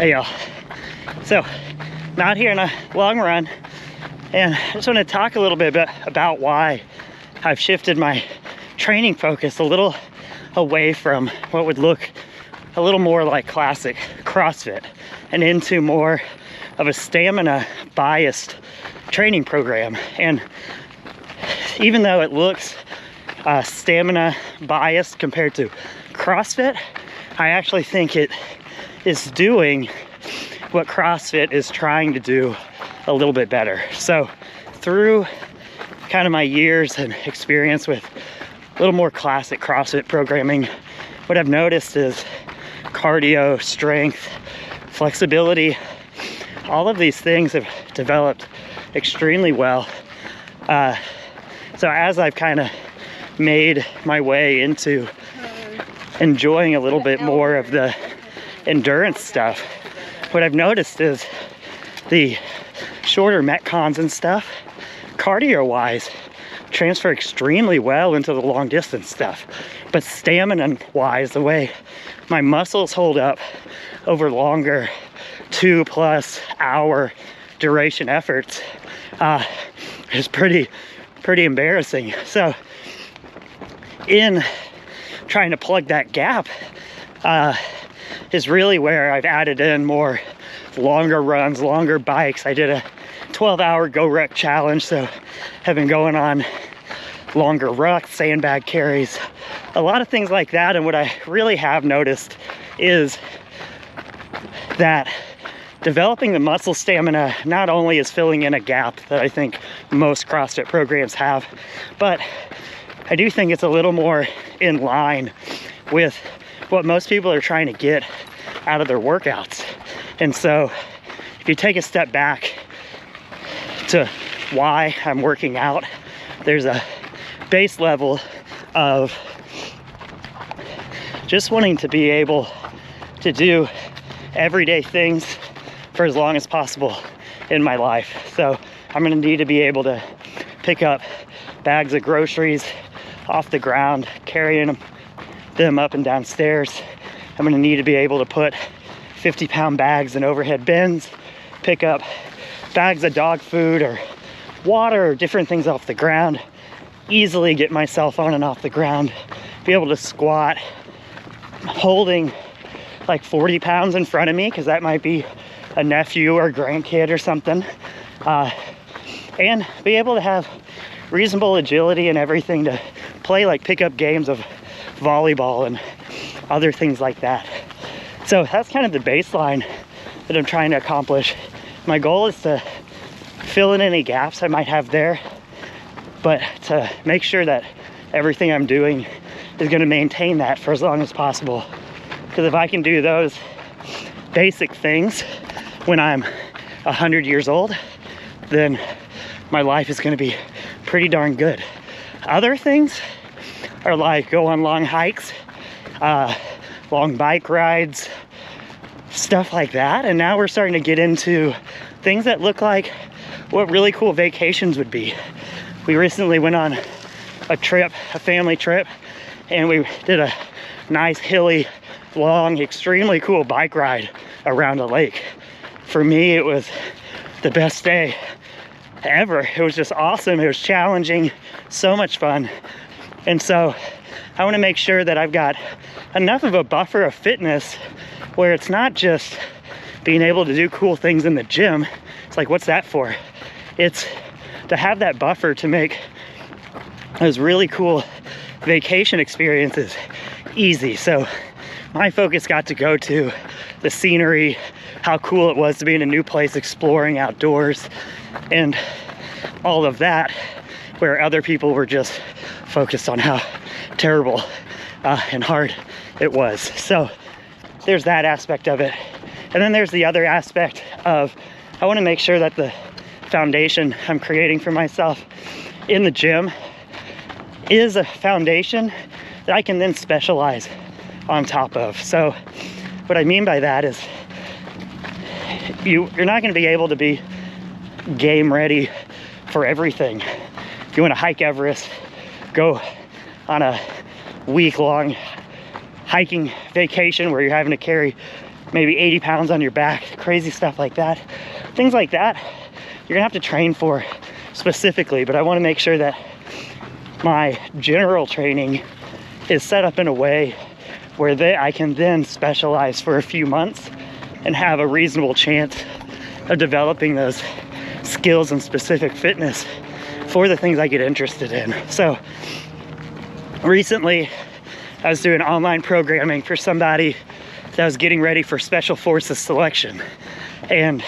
Hey y'all. So, not here in a long run, and I just want to talk a little bit about why I've shifted my training focus a little away from what would look a little more like classic CrossFit and into more of a stamina biased training program. And even though it looks stamina biased compared to CrossFit, I actually think it is doing what CrossFit is trying to do a little bit better. So through kind of my years and experience with a little more classic CrossFit programming, what I've noticed is cardio, strength, flexibility, all of these things have developed extremely well. So as I've kind of made my way into enjoying a little bit more of the endurance stuff, what I've noticed is the shorter metcons and stuff, cardio wise, transfer extremely well into the long distance stuff. But stamina wise, the way my muscles hold up over longer 2+ hour duration efforts is pretty embarrassing. So in trying to plug that gap is really where I've added in more longer runs, longer bikes. I did a 12-hour GoRuck challenge, so have been going on longer rucks, sandbag carries, a lot of things like that. And what I really have noticed is that developing the muscle stamina not only is filling in a gap that I think most CrossFit programs have, but I do think it's a little more in line with what most people are trying to get out of their workouts. And so if you take a step back to why I'm working out, there's a base level of just wanting to be able to do everyday things for as long as possible in my life. So I'm gonna need to be able to pick up bags of groceries off the ground, carrying them up and down stairs. I'm gonna need to be able to put 50-pound bags in overhead bins, pick up bags of dog food or water or different things off the ground, easily get myself on and off the ground, be able to squat holding like 40 pounds in front of me, because that might be a nephew or grandkid or something, and be able to have reasonable agility and everything to play like pickup games of volleyball and other things like that. So that's kind of the baseline that I'm trying to accomplish. My goal is to fill in any gaps I might have there, but to make sure that everything I'm doing is going to maintain that for as long as possible. Because if I can do those basic things when I'm 100 years old, then my life is going to be pretty darn good. Other things are like go on long hikes, long bike rides, stuff like that. And now we're starting to get into things that look like what really cool vacations would be. We recently went on a trip, a family trip, and we did a nice hilly, long, extremely cool bike ride around a lake. For me, it was the best day ever. It was just awesome. It was challenging, so much fun. And so I want to make sure that I've got enough of a buffer of fitness where it's not just being able to do cool things in the gym. It's like, what's that for? It's to have that buffer to make those really cool vacation experiences easy. So my focus got to go to the scenery, how cool it was to be in a new place, exploring outdoors, and all of that, where other people were just focused on how terrible and hard it was. So there's that aspect of it. And then there's the other aspect of, I want to make sure that the foundation I'm creating for myself in the gym is a foundation that I can then specialize on top of. So what I mean by that is you're not going to be able to be game ready for everything. If you want to hike Everest, go on a week-long hiking vacation where you're having to carry maybe 80 pounds on your back, crazy stuff like that. Things like that, you're gonna have to train for specifically, but I wanna make sure that my general training is set up in a way where I can then specialize for a few months and have a reasonable chance of developing those skills and specific fitness for the things I get interested in. So recently, I was doing online programming for somebody that was getting ready for Special Forces selection. And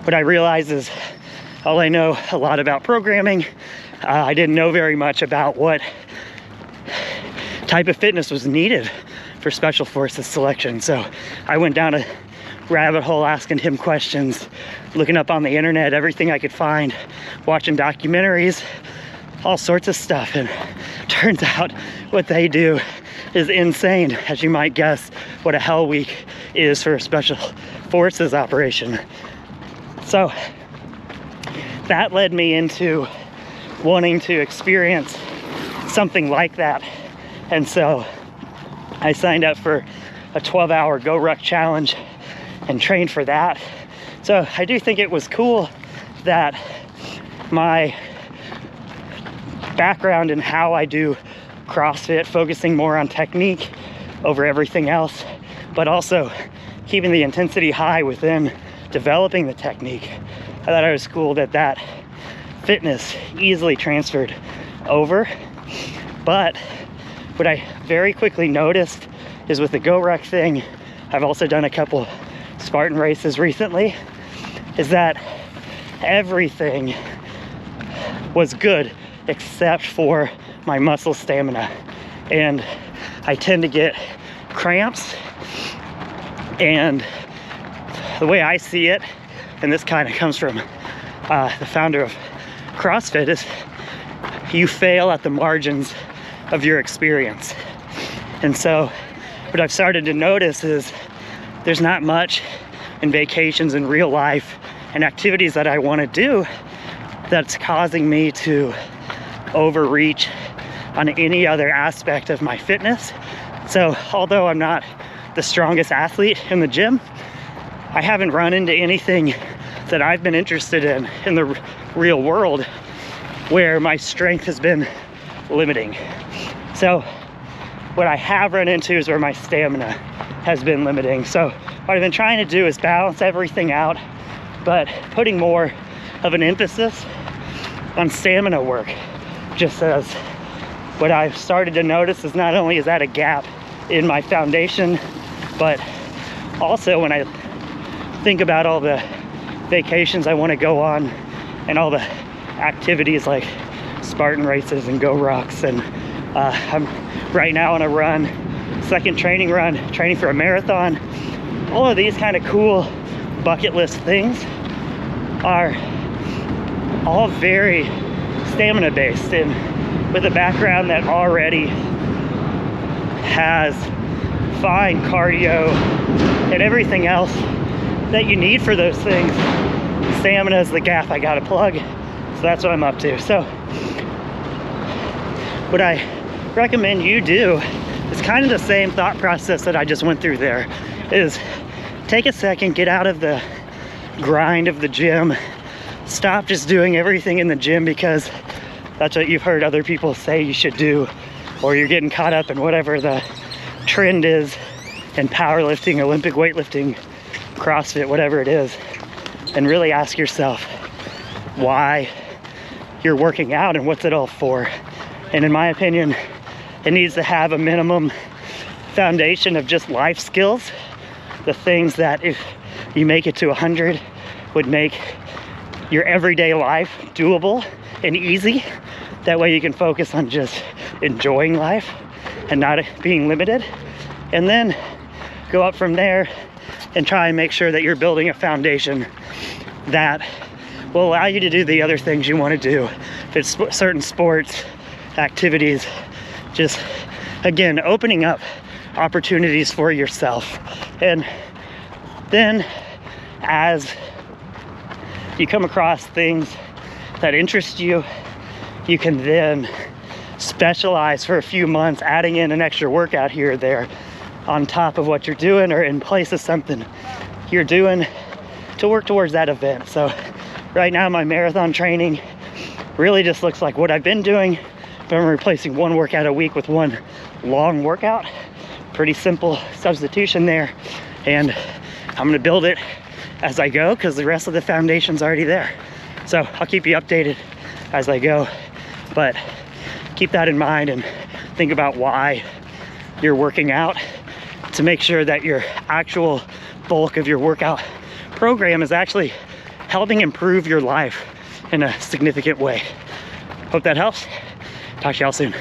what I realized is, all I know a lot about programming, I didn't know very much about what type of fitness was needed for Special Forces selection. So I went down a rabbit hole asking him questions, looking up on the internet, everything I could find, watching documentaries, all sorts of stuff. And turns out what they do is insane, as you might guess what a hell week is for a Special Forces operation. So that led me into wanting to experience something like that. And so I signed up for a 12-hour GoRuck challenge and trained for that. So I do think it was cool that my background in how I do CrossFit, focusing more on technique over everything else, but also keeping the intensity high within developing the technique. I thought it was cool that that fitness easily transferred over. But what I very quickly noticed is with the GoRuck thing, I've also done a couple Spartan races recently, is that everything was good except for my muscle stamina. And I tend to get cramps, and the way I see it, and this kind of comes from the founder of CrossFit, is you fail at the margins of your experience. And so what I've started to notice is there's not much in vacations in real life and activities that I want to do that's causing me to overreach on any other aspect of my fitness. So although I'm not the strongest athlete in the gym, I haven't run into anything that I've been interested in the real world where my strength has been limiting. So what I have run into is where my stamina has been limiting. So what I've been trying to do is balance everything out, but putting more of an emphasis on stamina work. Just as what I've started to notice is not only is that a gap in my foundation, but also when I think about all the vacations I want to go on and all the activities like Spartan races and GoRucks, and I'm right now on a run, second training run, training for a marathon. All of these kind of cool bucket list things are all very stamina based, and with a background that already has fine cardio and everything else that you need for those things, stamina is the gap I gotta plug. So that's what I'm up to. So what I recommend you do is kind of the same thought process that I just went through there, is take a second, get out of the grind of the gym, stop just doing everything in the gym because that's what you've heard other people say you should do, or you're getting caught up in whatever the trend is in powerlifting, Olympic weightlifting, CrossFit, whatever it is, and really ask yourself why you're working out and what's it all for. And in my opinion, it needs to have a minimum foundation of just life skills, the things that if you make it to 100 would make your everyday life doable and easy. That way you can focus on just enjoying life and not being limited, and then go up from there and try and make sure that you're building a foundation that will allow you to do the other things you want to do. If it's certain sports, activities, just again, opening up opportunities for yourself. And then as you come across things that interest you, you can then specialize for a few months, adding in an extra workout here or there. on top of what you're doing or in place of something you're doing to work towards that event. So right now my marathon training really just looks like what I've been doing, but I'm replacing one workout a week with one long workout. Pretty simple substitution there, and I'm gonna build it as I go because the rest of the foundation's already there. So I'll keep you updated as I go, but keep that in mind and think about why you're working out to make sure that your actual bulk of your workout program is actually helping improve your life in a significant way. Hope that helps. Talk to y'all soon.